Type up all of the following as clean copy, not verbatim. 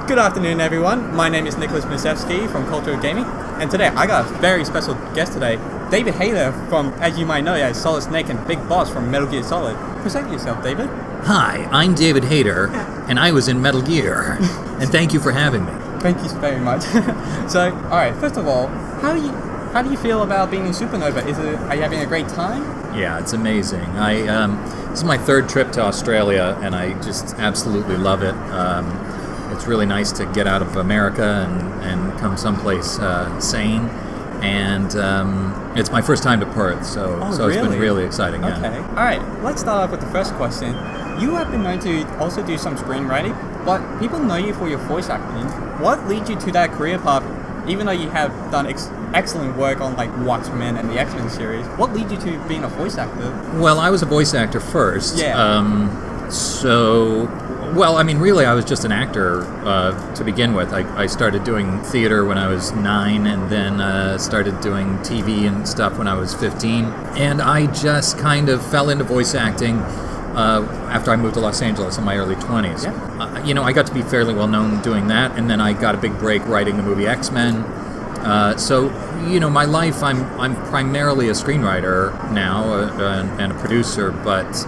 Good afternoon, everyone. My name is Nicholas Misevsky from Cultural Gaming, and today I got a very special guest today, David Hayter from, as you might know, as Solid Snake and Big Boss from Metal Gear Solid. Present yourself, David. Hi, I'm David Hayter, and I was in Metal Gear, and thank you for having me. Thank you very much. So, all right. First of all, how do you feel about being in Supernova? Are you having a great time? Yeah, it's amazing. This is my third trip to Australia, and I just absolutely love it. It's really nice to get out of America and come someplace sane. And it's my first time to Perth, so really? It's been really exciting. Yeah. Okay. All right. Let's start off with the first question. You have been known to also do some screenwriting, but people know you for your voice acting. What leads you to that career path? Even though you have done excellent work on like Watchmen and the X-Men series, what leads you to being a voice actor? Well, I was a voice actor first. Yeah. Really, I was just an actor to begin with. I started doing theater when I was 9, and then started doing TV and stuff when I was 15. And I just kind of fell into voice acting after I moved to Los Angeles in my early 20s. Yeah. I got to be fairly well known doing that, and then I got a big break writing the movie X-Men. My life, I'm primarily a screenwriter now and a producer, but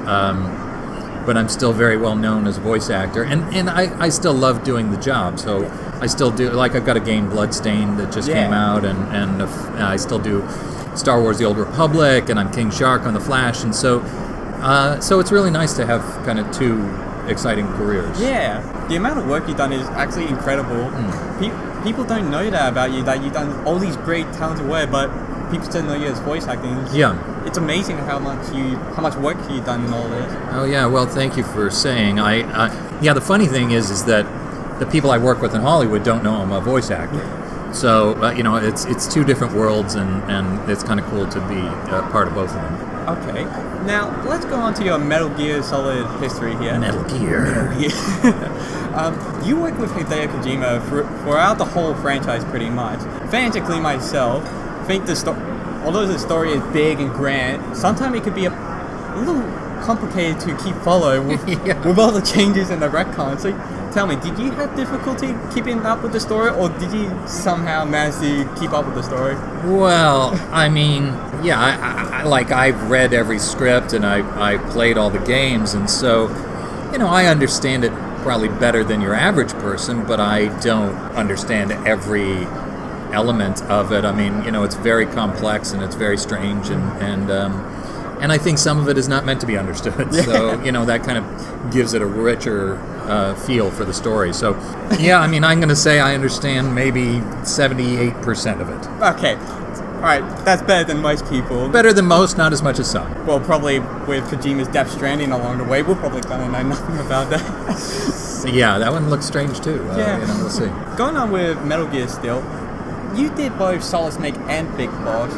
I'm still very well known as a voice actor, and I still love doing the job. So I still do, like I've got a game Bloodstained that just came out, and I still do Star Wars: The Old Republic, and I'm King Shark on The Flash, and so it's really nice to have kind of two exciting careers. Yeah, the amount of work you've done is actually incredible. People don't know that about you, that you've done all these great talented work, but people still know you as voice acting. Yeah. It's amazing how much work you've done in all this. Oh yeah, well thank you for saying. The funny thing is that the people I work with in Hollywood don't know I'm a voice actor. So it's two different worlds, and it's kind of cool to be part of both of them. Okay, now let's go on to your Metal Gear Solid history here. Metal Gear. You worked with Hideo Kojima throughout the whole franchise pretty much. Fans, including myself, think although the story is big and grand, sometimes it could be a little complicated to keep following with all the changes and the retcons. So tell me, did you have difficulty keeping up with the story, or did you somehow manage to keep up with the story? Well, I've read every script and I played all the games, and so, I understand it probably better than your average person, but I don't understand every element of it. I mean, it's very complex and it's very strange, and I think some of it is not meant to be understood. So, that kind of gives it a richer feel for the story. So, I'm going to say I understand maybe 78% of it. Okay. All right, that's better than most people. Better than most, not as much as some. Well, probably with Kojima's Death Stranding along the way, we're probably going to know nothing about that. Yeah, that one looks strange too. We'll see. Going on with Metal Gear still, you did both Solid Snake and Big Boss.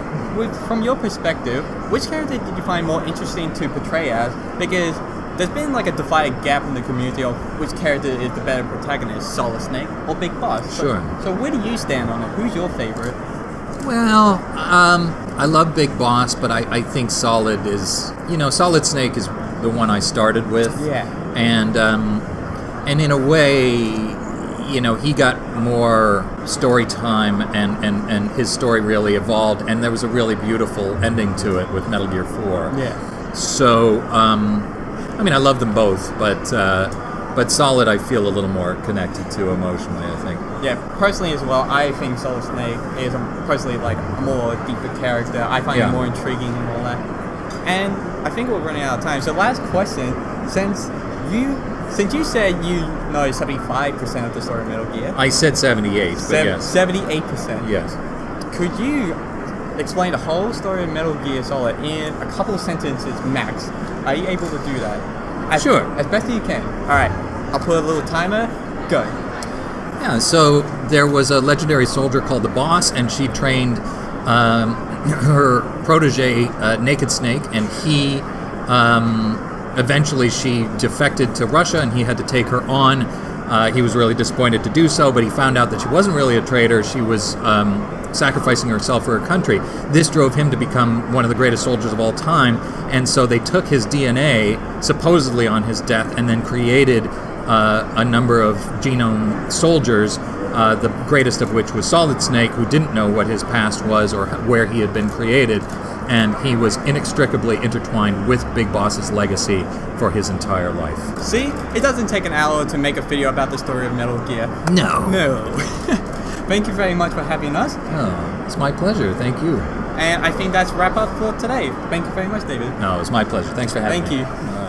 From your perspective, which character did you find more interesting to portray as? Because there's been like a divided gap in the community of which character is the better protagonist, Solid Snake or Big Boss. Sure. So where do you stand on it? Who's your favorite? Well, I love Big Boss, but I think Solid is, Solid Snake is the one I started with. Yeah. And in a way, he got more story time, and his story really evolved, and there was a really beautiful ending to it with Metal Gear 4. Yeah. So, I love them both, but Solid I feel a little more connected to emotionally, I think. Yeah, personally as well, I think Solid Snake is personally like a more deeper character. I find him more intriguing and all that. And I think we're running out of time. So last question, since you said you know 75% of the story of Metal Gear. I said 78, but yes. 78%. Yes. Could you explain the whole story of Metal Gear Solid in a couple of sentences max? Are you able to do that? Sure. As best as you can. All right. I'll put a little timer. Go. Yeah, so there was a legendary soldier called the Boss, and she trained her protege, Naked Snake, and he eventually she defected to Russia, and he had to take her on. He was really disappointed to do so, but he found out that she wasn't really a traitor. She was sacrificing herself for her country. This drove him to become one of the greatest soldiers of all time, and so they took his DNA, supposedly on his death, and then created a number of genome soldiers, the greatest of which was Solid Snake, who didn't know what his past was or where he had been created, and he was inextricably intertwined with Big Boss's legacy for his entire life. See? It doesn't take an hour to make a video about the story of Metal Gear. No. Thank you very much for having us. Oh, it's my pleasure. Thank you. And I think that's wrap up for today. Thank you very much, David. No, it's my pleasure. Thanks for having me. Thank you.